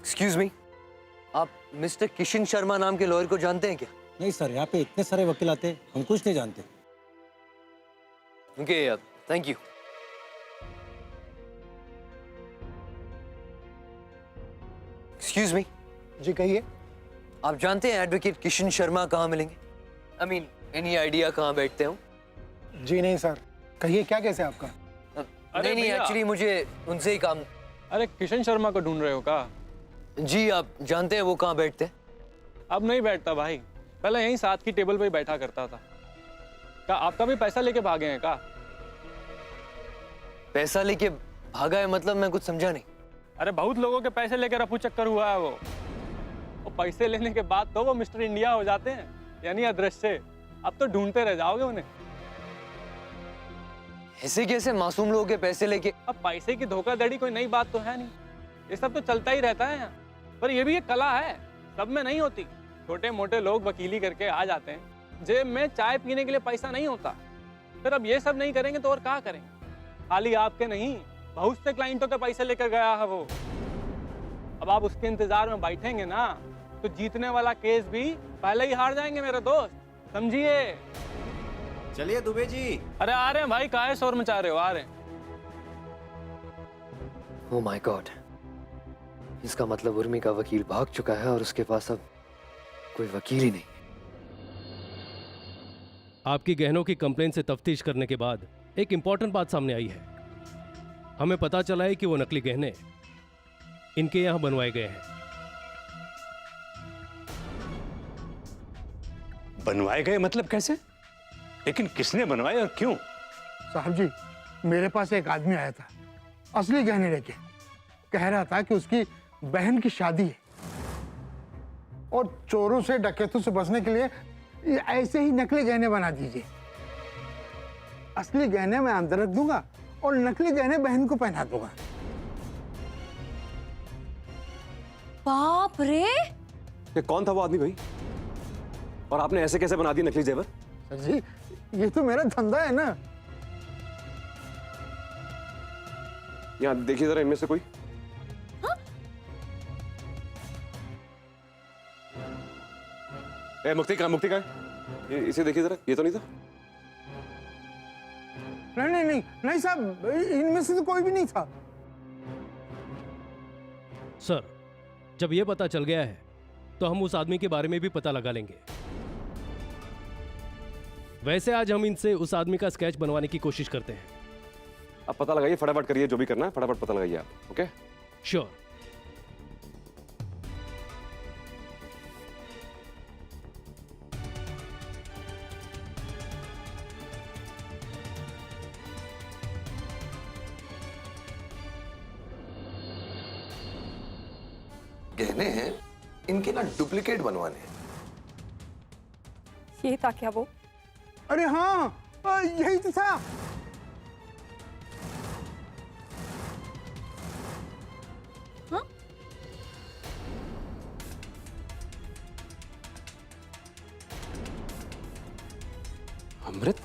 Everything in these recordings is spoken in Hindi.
एक्सक्यूज मी, आप मिस्टर किशन शर्मा नाम के लॉयर को जानते हैं क्या? नहीं सर, यहाँ पे इतने सारे वकील आते हैं, हम कुछ नहीं जानते। Okay, thank you. Excuse me, जी कहिए। आप जानते हैं एडवोकेट किशन शर्मा कहाँ मिलेंगे? आई मीन एनी आइडिया कहाँ बैठते हो? जी नहीं सर, कहिए क्या कैसे आपका? नहीं नहीं, भैया। एक्चुअली मुझे उनसे ही काम। अरे किशन शर्मा को ढूंढ रहे हो का? जी, आप जानते हैं वो कहाँ बैठते हैं? अब नहीं बैठता भाई, पहले यहीं साथ की टेबल पे ही बैठा करता था। का आपका भी पैसा लेके भागे हैं का? पैसा लेके भागा है मतलब मैं कुछ समझा नहीं। अरे बहुत लोगों के पैसे लेके रफू चक्कर हुआ है वो। पैसे लेने के बाद तो वो मिस्टर इंडिया हो जाते हैं, यानी अदृश्य। अब तो ढूंढते रह जाओगे उन्हें। ऐसे कैसे मासूम लोगों के पैसे लेके? अब पैसे की धोखाधड़ी कोई नई बात तो है नहीं, ये सब तो चलता ही रहता है यहाँ। पर ये भी एक कला है, सब में नहीं होती। छोटे मोटे लोग वकीली करके आ जाते हैं, जेब में चाय पीने के लिए पैसा नहीं होता। फिर अब ये सब नहीं करेंगे तो और क्या करेंगे? खाली आपके नहीं, बहुत से क्लाइंटों के पैसे लेकर गया है वो। अब आप उसके इंतजार में बैठेंगे ना तो जीतने वाला केस भी पहले ही हार जाएंगे मेरे दोस्त, समझिए। चलिए दुबे जी। अरे आ रहे हैं भाई, काहे शोर मचा रहे हो? आ रहे हैं। ओह माय गॉड, इसका मतलब उर्मी का वकील भाग चुका है और उसके पास अब कोई वकील ही नहीं। आपकी गहनों की कंप्लेंट से तफ्तीश करने के बाद एक इंपॉर्टेंट बात सामने आई है। हमें पता चला है कि वो नकली गहने इनके यहां बनवाए गए हैं। बनवाए गए मतलब कैसे? लेकिन किसने बनवाए और क्यों? साहब जी, मेरे पास एक आदमी आया था असली गहने लेके। कह रहा था कि उसकी बहन की शादी है और चोरों से डकैतों से बचने के लिए ये ऐसे ही नकली गहने बना दीजिए। असली गहने मैं अंदर रख दूंगा और नकली गहने बहन को पहना दूंगा। बाप रे! ये कौन था वो आदमी भाई? और आपने ऐसे कैसे बना दी नकली जेवर? सर जी, ये तो मेरा धंधा है ना। यहाँ देखिए जरा, इनमें से कोई। ए, मुक्ति कहाँ ये इसे देखिए जरा, ये तो नहीं था। नहीं नहीं नहीं नहीं साहब, इनमें से तो कोई भी नहीं था। सर, जब ये पता चल गया है तो हम उस आदमी के बारे में भी पता लगा लेंगे। वैसे आज हम इनसे उस आदमी का स्केच बनवाने की कोशिश करते हैं। आप पता लगाइए, फटाफट करिए, जो भी करना है फटाफट पता लगाइए आप। Okay, sure. गहने हैं इनके ना डुप्लीकेट बनवाने हैं। ये था क्या वो? अरे हाँ, यही तो था। हाँ? अमृत?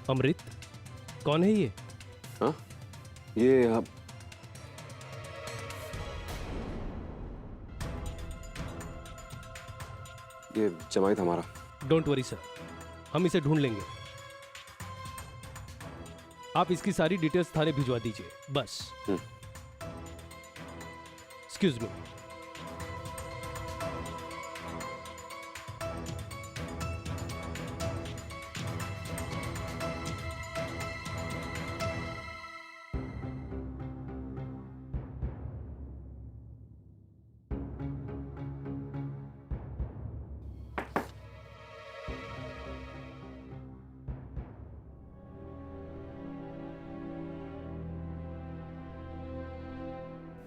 अमृत कौन है ये? हाँ, ये आप ये जमाई था हमारा। डोंट वरी सर, हम इसे ढूंढ लेंगे। आप इसकी सारी डिटेल्स थाने भिजवा दीजिए बस। Excuse me.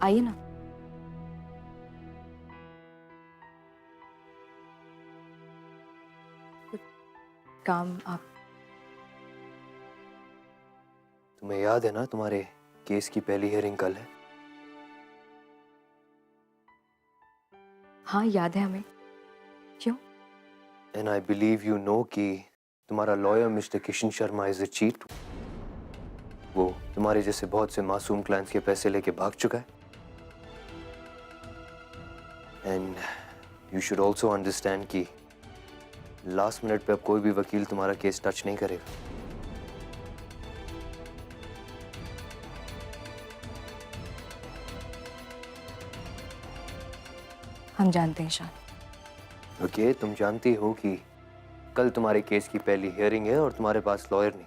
आइए ना। कुछ काम आप? तुम्हें याद है ना तुम्हारे केस की पहली हियरिंग कल है? हाँ याद है हमें। क्यों? And I believe you know कि तुम्हारा lawyer mister Kishan Sharma is a cheat. वो तुम्हारे जैसे बहुत से मासूम क्लाइंट्स के पैसे लेके भाग चुका है। And you should also understand कि लास्ट मिनट पे अब कोई भी वकील तुम्हारा केस टच नहीं करेगा। हम जानते हैं ईशान। ओके, तुम जानती हो कि कल तुम्हारे केस की पहली हियरिंग है और तुम्हारे पास लॉयर नहीं,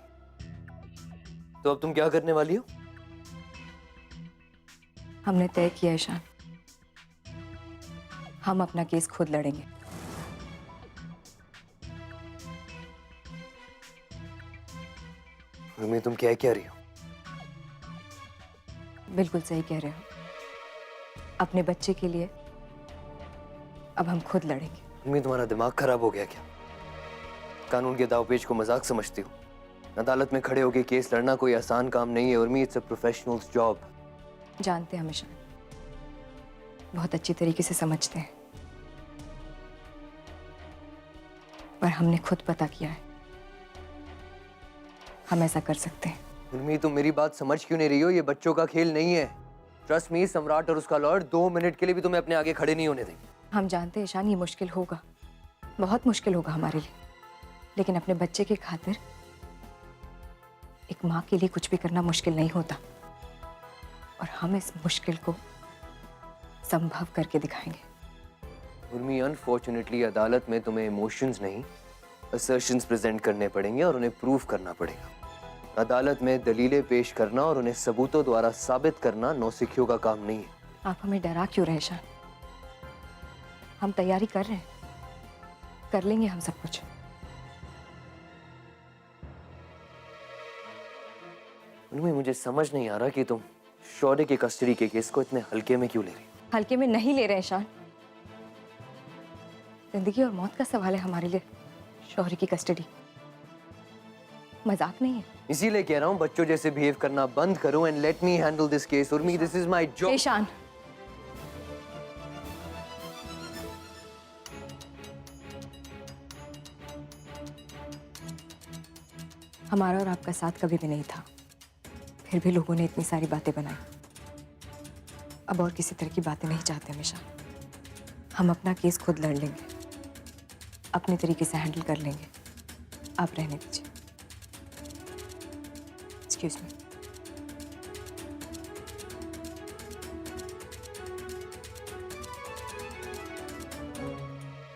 तो अब तुम क्या करने वाली हो? हमने तय किया ईशान, हम अपना केस खुद लड़ेंगे। उर्मी, तुम क्या कह रही हो? बिल्कुल सही कह रहे हो। अपने बच्चे के लिए अब हम खुद लड़ेंगे। उर्मी, तुम्हारा दिमाग खराब हो गया क्या? कानून के दावपेच को मजाक समझती हो? अदालत में खड़े होकर केस लड़ना कोई आसान काम नहीं है Urmi, it's a professionals job. जानते हैं हमेशा, बहुत अच्छी तरीके से समझते हैं, पर हमने खुद पता किया है हम ऐसा कर सकते हैं। उर्मी, तुम मेरी बात समझ क्यों नहीं रही हो? ये बच्चों का खेल नहीं है। ट्रस्ट मी, सम्राट और उसका लॉयर 2 मिनट के लिए भी तुम्हें अपने आगे खड़े नहीं होने देंगे। हम जानते हैं ईशान, ये मुश्किल होगा, बहुत मुश्किल होगा हमारे लिए, लेकिन अपने बच्चे की खातिर एक माँ के लिए कुछ भी करना मुश्किल नहीं होता, और हम इस मुश्किल को संभव करके दिखाएंगे। उर्मी, अनफॉर्चुनेटली अदालत में तुम्हें इमोशंस नहीं, असर्शंस प्रेजेंट करने पड़ेंगे और उन्हें प्रूव करना पड़ेगा। अदालत में दलीलें पेश करना और उन्हें सबूतों द्वारा साबित करना नौसिखियों का काम नहीं है। आप हमें डरा क्यों रहे ईशान? हम तैयारी कर रहे हैं, कर लेंगे हम सब कुछ। उर्मी, मुझे समझ नहीं आ रहा कि तुम शौर्य की कस्टडी के केस को इतने हल्के में क्यों ले रही? हल्के में नहीं ले रहे ईशान, जिंदगी और मौत का सवाल है हमारे लिए। शौर्य की कस्टडी मजाक नहीं है। इसीलिए कह रहा हूँ बच्चों जैसे बिहेव करना बंद करो and let me handle this case. Urmi, this is my job. Ishaan, हमारा और आपका साथ कभी भी नहीं था, फिर भी लोगों ने इतनी सारी बातें बनाई। अब और किसी तरह की बातें नहीं चाहते हमेशा। हम अपना केस खुद लड़ लेंगे, अपने तरीके से हैंडल कर लेंगे। आप रहने दीजिए। Excuse me.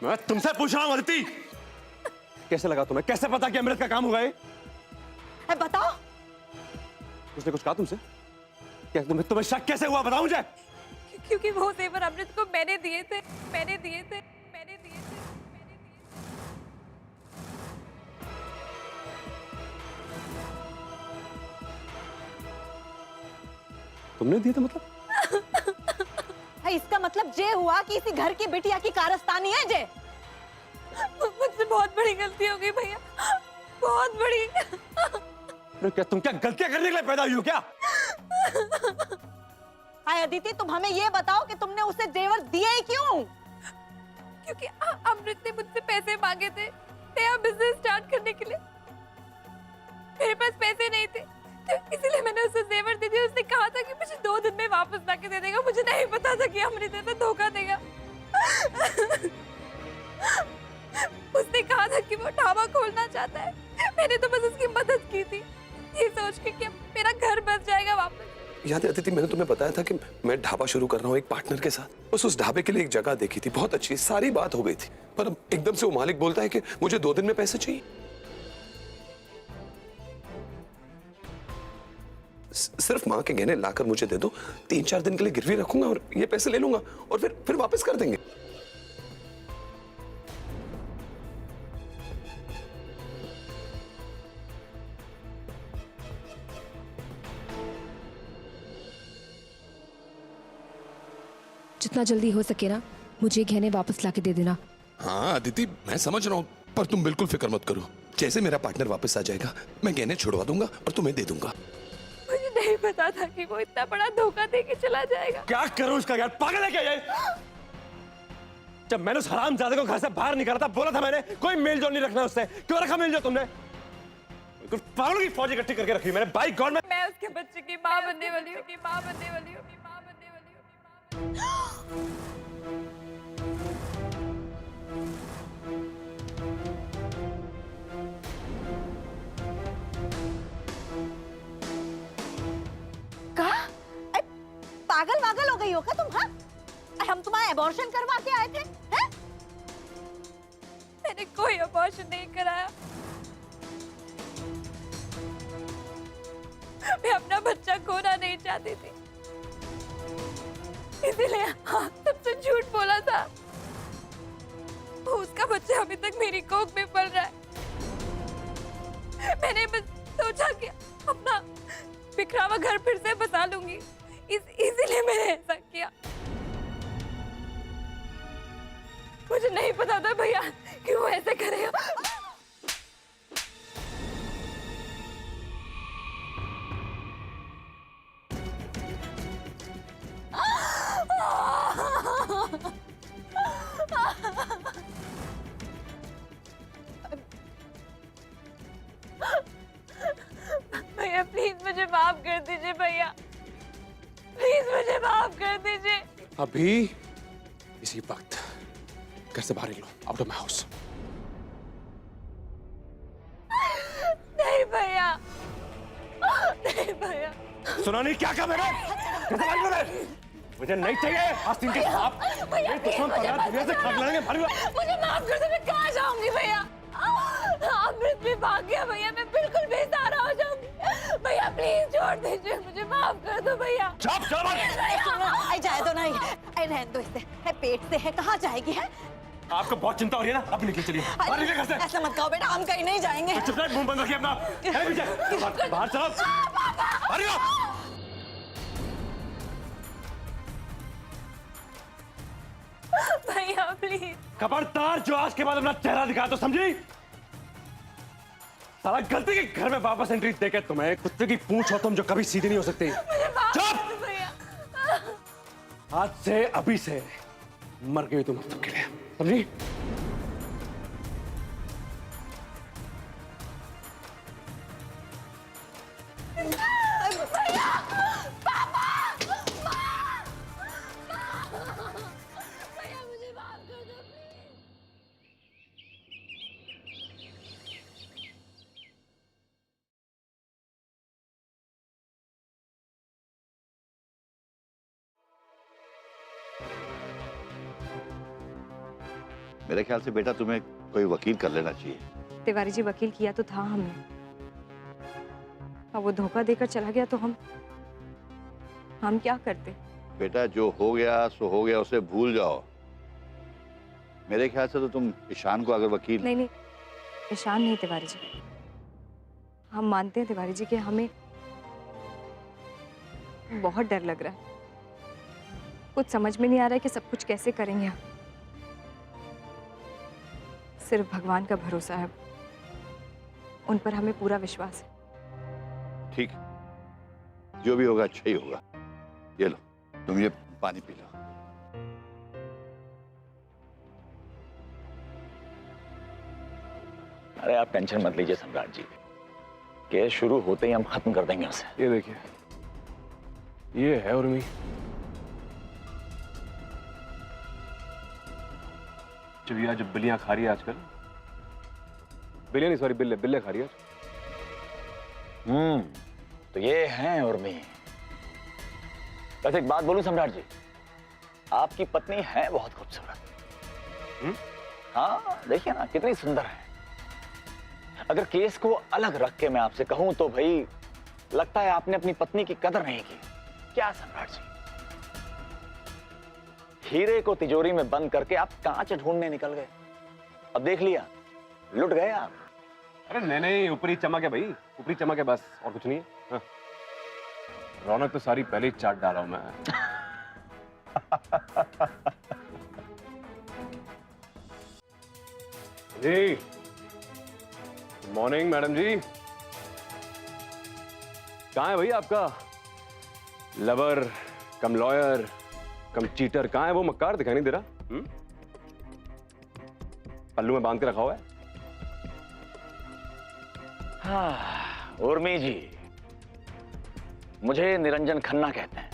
मैं तुमसे पूछ रहा हूँ अदिति, कैसे लगा तुम्हें? कैसे पता कि अमृत का काम हुआ है? बताओ। उसने कुछ कहा तुमसे? क्या तुम्हें शक कैसे हुआ? बताओ मुझे। क्योंकि वो जेवर अमृत को मैंने दिए थे, मैंने दिए थे। तुमने दिए थे मतलब? इसका मतलब ये हुआ कि इसी घर की बिटिया की कारस्तानी है जे। मुझसे बहुत बड़ी गलती हो गई भैया, बहुत बड़ी। तुम क्या गलतियां करने के लिए पैदा हुई हो क्या? हाय अदिति, तुम हमें ये बताओ कि तुमने उसे जेवर दिए ही क्यों? क्योंकि अमृत ने मुझसे पैसे मांगे थे नया बिजनेस स्टार्ट करने के लिए। मेरे पास पैसे नहीं थे, तो इसीलिए मैंने उसे जेवर दे दिए। उसने कहा था कि मुझे 2 दिन में वापस लाके दे देगा। मुझे नहीं पता था कि अमृत ऐसा धोखा देगा। उसने कहा था कि वो ढाबा खोलना चाहता है, मैंने तो बस उसकी मदद की थी, ये सोच के कि मेरा घर बच जाएगा वापस। याद है अदिति, मैंने तुम्हें बताया था कि मैं ढाबा शुरू कर रहा हूँ एक पार्टनर के साथ। बस उस ढाबे के लिए एक जगह देखी थी, बहुत अच्छी, सारी बात हो गई थी, पर अब एकदम से वो मालिक बोलता है कि मुझे 2 दिन में पैसे चाहिए। सिर्फ माँ के गहने लाकर मुझे दे दो, 3-4 दिन के लिए गिरवी रखूंगा और ये पैसे ले लूंगा और फिर वापस कर देंगे। जितना जल्दी हो सके ना, मुझे गहने वापस लाके दे देना। हाँ अदिति, मैं समझ रहा हूँ, पर तुम बिल्कुल फिक्र मत करो। जैसे मेरा पार्टनर वापस आ जाएगा, मैं गहने छुड़वा दूंगा और तुम्हें दे दूंगा। मुझे नहीं पता था कि वो इतना बड़ा धोखा दे के चला जाएगा। क्या करूं इसका यार? पागल है क्या ये? जब मैंने उस हरामजादे को घर से बाहर निकाला था, बोला था मैंने कोई मेल जोल नहीं रखना उससे। क्यों रखा मेल जोल तुमने? कुछ पागलों की फौज इकट्ठी करके रखी मैंने। बाई गॉड, मैं उसके बच्चे की माँ बनने वाली हूँ, माँ बनने वाली हूँ, माँ बनने वाली हूँ। कहा? पागल वागल हो गई हो क्या तुम? हाँ, हम तुम्हारा एबॉर्शन करवा के आए थे, हैं? मैंने कोई एबॉर्शन नहीं कराया। मैं अपना बच्चा खोना नहीं चाहती थी, इसीलिए हाँ सबसे झूठ बोला था। उसका बच्चा अभी तक मेरी कोख में पल रहा है। मैंने बस सोचा कि अपना बिखरा हुआ घर फिर से बसा लूंगी, इसीलिए मैंने ऐसा किया। मुझे नहीं पता था भैया कि वो ऐसे करेगा। भैया प्लीज मुझे माफ कर दीजिए, भैया प्लीज मुझे माफ कर दीजिए। अभी इसी वक्त घर से बाहर निकलो, आउट ऑफ माय हाउस। नहीं भैया, नहीं भैया। सुना नहीं क्या कहा मैंने? घर से बाहर निकलो। मुझे नहीं चाहिए आस्तीन के सांप। ये दुश्मन पराया दुनिया से खा लेंगे। मुझे माफ कर दो, मैं कहाँ जाऊंगी भैया? अमृत भी भाग गया भैया, मैं बिल्कुल बेसहारा हो जाऊंगी। भैया प्लीज छोड़ दीजिए, मुझे माफ कर दो भैया। चुप चुप। जाए तो नहीं, रहने दो इसे, है पेट से है, कहाँ जाएगी है? आपको बहुत चिंता हो रही है ना? अब निकलिए, चलिए बाहर निकलिए घर से। ऐसा मत कहो बेटा, हम कहीं नहीं जाएंगे। चुप रहे, मुंह बंद रखिए अपना। बाहर चलो, बाहर निकलो। भैया प्लीज। खबरदार जो आज के बाद अपना चेहरा दिखा तो समझी? साला गलती के घर में वापस एंट्री देके तुम्हें कुत्ते की पूंछ हो तुम जो कभी सीधी नहीं हो सकती। चुप! भैया आज से अभी से मर गई तुम अब तक के लिए, समझी? भैया, पापा, भैया मुझे माफ कर दो प्लीज। मेरे ख्याल से बेटा तुम्हें कोई वकील कर लेना चाहिए। तिवारी जी, वकील किया तो था हमने, अब वो धोखा देकर चला गया तो हम क्या करते? बेटा जो हो गया सो हो गया, उसे भूल जाओ। मेरे ख्याल से तो तुम ईशान को अगर वकील। नहीं नहीं, ईशान नहीं तिवारी जी, हम मानते हैं तिवारी जी कि हमें बहुत डर लग रहा है। कुछ समझ में नहीं आ रहा है कि सब कुछ कैसे करेंगे हम। सिर्फ भगवान का भरोसा है, उन पर हमें पूरा विश्वास है। ठीक, जो भी होगा अच्छा ही होगा। ये लो, तुम ये पानी पी लो। अरे आप टेंशन मत लीजिए सम्राट जी, केस शुरू होते ही हम खत्म कर देंगे उसे। ये देखिए, ये है उर्मी। चिड़िया जब बिल्लियां खा रही है आजकल, बिल्लियां नहीं सॉरी बिल्ले खा रही है। तो ये हैं उर्मी। वैसे एक बात बोलूं सम्राट जी, आपकी पत्नी है बहुत खूबसूरत। हाँ देखिए ना कितनी सुंदर है। अगर केस को अलग रख के मैं आपसे कहूं तो भाई लगता है आपने अपनी पत्नी की कदर नहीं की। क्या सम्राट जी, हीरे को तिजोरी में बंद करके आप कांच ढूंढने निकल गए, अब देख लिया लुट गए आप। अरे नहीं, ऊपरी चमक है भाई, ऊपरी चमक है बस, और कुछ नहीं है। हाँ। रौनक तो सारी पहले ही चाट डाला हूं मैं। जी गुड मॉर्निंग मैडम जी। कहाँ है भाई आपका लवर कम लॉयर कम चीटर? कहाँ है वो मक्कार? दिखाई नहीं दे रहा। पल्लू में बांध के रखा हुआ है। हाँ, उर्मी जी, मुझे निरंजन खन्ना कहते हैं।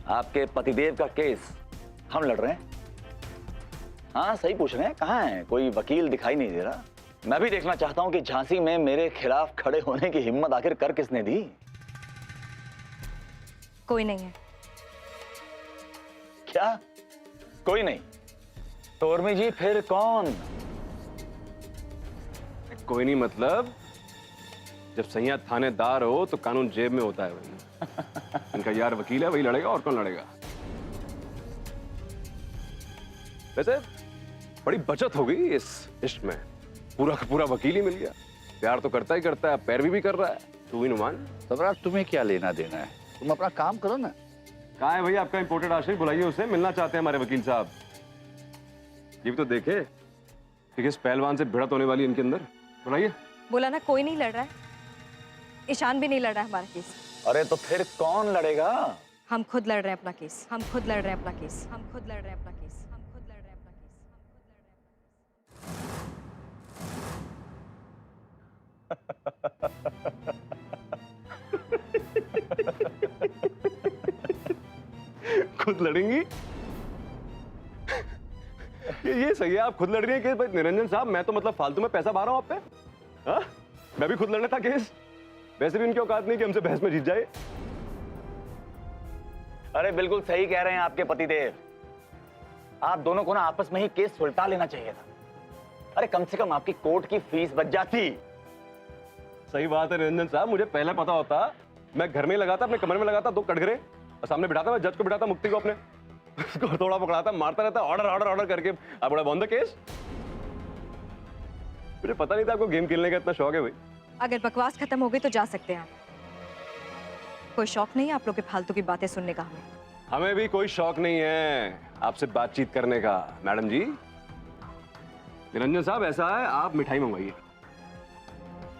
आपके पतिदेव का केस हम लड़ रहे हैं। हाँ, सही पूछ रहे हैं, कहाँ है? कोई वकील दिखाई नहीं दे रहा। मैं भी देखना चाहता हूं कि झांसी में मेरे खिलाफ खड़े होने की हिम्मत आखिर कर किसने दी? कोई नहीं है। क्या? कोई नहीं? तो उर्मी जी फिर कौन? कोई नहीं मतलब जब सैया थानेदार हो तो कानून जेब में होता है भाई। इनका यार वकील है, वही लड़ेगा, और कौन लड़ेगा? वैसे बड़ी बचत हो गई इस इश्क में, पूरा का पूरा वकील ही मिल गया। प्यार तो करता ही करता है, पैरवी भी कर रहा है। तू ही नुमान। सम्राट, तुम्हें क्या लेना देना है? तुम अपना काम करो ना। कहाँ है भैया आपका इंपोर्टेड आशिक? बुलाइए उसे, मिलना चाहते हैं हमारे वकील साहब। ये भी तो देखे कि किस पहलवान से भिड़त होने वाली इनके अंदर। बुलाइए। बोला ना, कोई नहीं लड़ रहा है। ईशान भी नहीं लड़ रहा है हमारा केस। अरे तो फिर कौन लड़ेगा? हम खुद लड़ रहे हैं अपना केस। हम खुद लड़ रहे हैं अपना केस। हम खुद लड़ रहे हैं अपना केस। हम खुद लड़ रहे हैं अपना केस। खुद लड़ेंगी? ये सही है, आप खुद लड़ रही हैं केस। भाई निरंजन साहब, मैं तो मतलब फालतू में पैसा भा रहा हूं आप पे। हाँ, मैं भी खुद लड़ने था केस। वैसे भी इनकी औकात नहीं कि हमसे बहस में जीत जाए। अरे बिल्कुल सही कह रहे हैं आपके पतिदेव। आप दोनों को ना आपस में ही केस सुलटा लेना चाहिए था। अरे कम से कम आपकी कोर्ट की फीस बच जाती। सही बात है निरंजन साहब, मुझे पहले पता होता मैं घर में ही लगाता, अपने कमरे में लगाता 2 कटघरे और सामने बिठाता, मैं जज को बिठाता, मुक्ति को अपने, उसको थोड़ा पकड़ाता, मारता रहता, ऑर्डर ऑर्डर ऑर्डर करके। अब बड़ा बंद केस। मुझे पता नहीं था आपको गेम खेलने का इतना शौक है भाई। अगर बकवास खत्म हो गई तो जा सकते हैं आप। कोई शौक नहीं है आप लोग के फालतू की बातें सुनने का। हमें भी कोई शौक नहीं है आपसे बातचीत करने का मैडम जी। निरंजन साहब, ऐसा है, आप मिठाई मंगवाइए।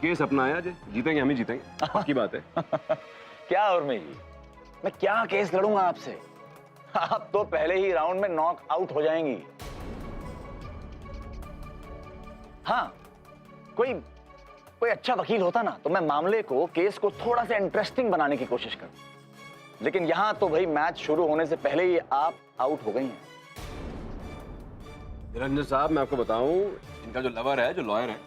केस अपना है, आज जीतेंगे हम ही जीतेंगे, पक्की बात है। क्या उर्मी जी, मैं क्या केस लड़ूंगा आपसे? आप तो पहले ही राउंड में नॉक आउट हो जाएंगी। हाँ, कोई अच्छा वकील होता ना तो मैं मामले को, केस को थोड़ा सा इंटरेस्टिंग बनाने की कोशिश करूं। लेकिन यहां तो भाई मैच शुरू होने से पहले ही आप आउट हो गई हैं। निरंजन साहब, मैं आपको बताऊं, इनका जो लवर है, जो लॉयर है,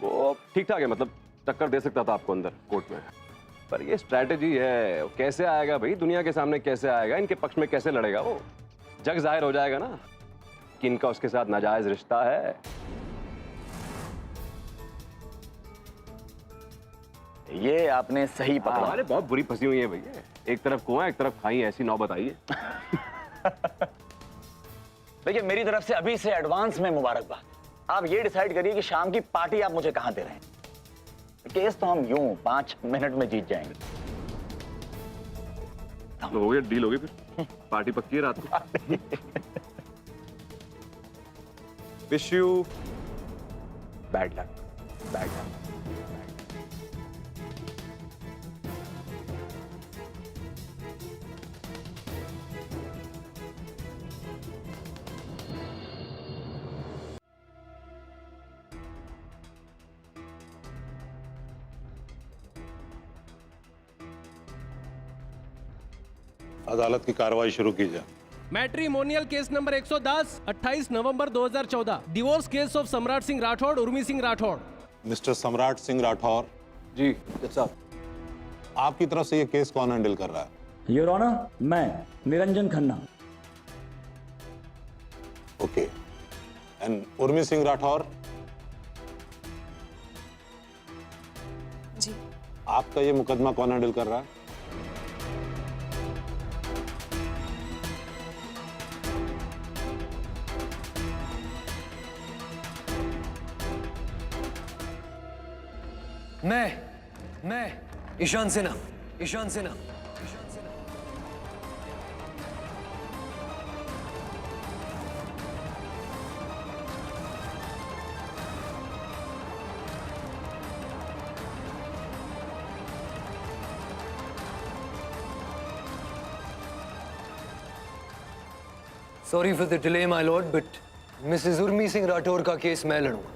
वो ठीक ठाक है, मतलब टक्कर दे सकता था आपको अंदर कोर्ट में। पर ये स्ट्रैटेजी है, कैसे आएगा भाई दुनिया के सामने, कैसे आएगा, इनके पक्ष में कैसे लड़ेगा वो? जग जाहिर हो जाएगा ना कि इनका उसके साथ नाजायज रिश्ता है। ये आपने सही पकड़ा। अरे बहुत बुरी फंसी हुई है भैया, एक तरफ कुआं एक तरफ खाई, ऐसी नौ बताइए। देखिए, मेरी तरफ से अभी से एडवांस में मुबारकबाद। आप ये डिसाइड करिए कि शाम की पार्टी आप मुझे कहां दे रहे हैं। केस तो हम यूं 5 मिनट में जीत जाएंगे। हो गया, डील हो गई, फिर पार्टी पक्की है रात को। Wish you bad luck. Bad luck. अदालत की कार्रवाई शुरू की जाए। Matrimonial case number 110, 28 November 2014, divorce case of सम्राट सिंह राठौड़, उर्मी सिंह राठौड़। मिस्टर सम्राट सिंह राठौर जी साहब, आपकी तरफ से ये केस कौन हैंडल कर रहा है? योर ऑनर, मैं निरंजन खन्ना। ओके। एंड उर्मी सिंह राठौर? जी। आपका ये मुकदमा कौन हैंडल कर रहा है? मैं Ishaan Sinha. Ishaan Sinha. Sorry for the delay, my lord, but Mrs Urmi Singh Rathore का केस मैं लड़ूंगा।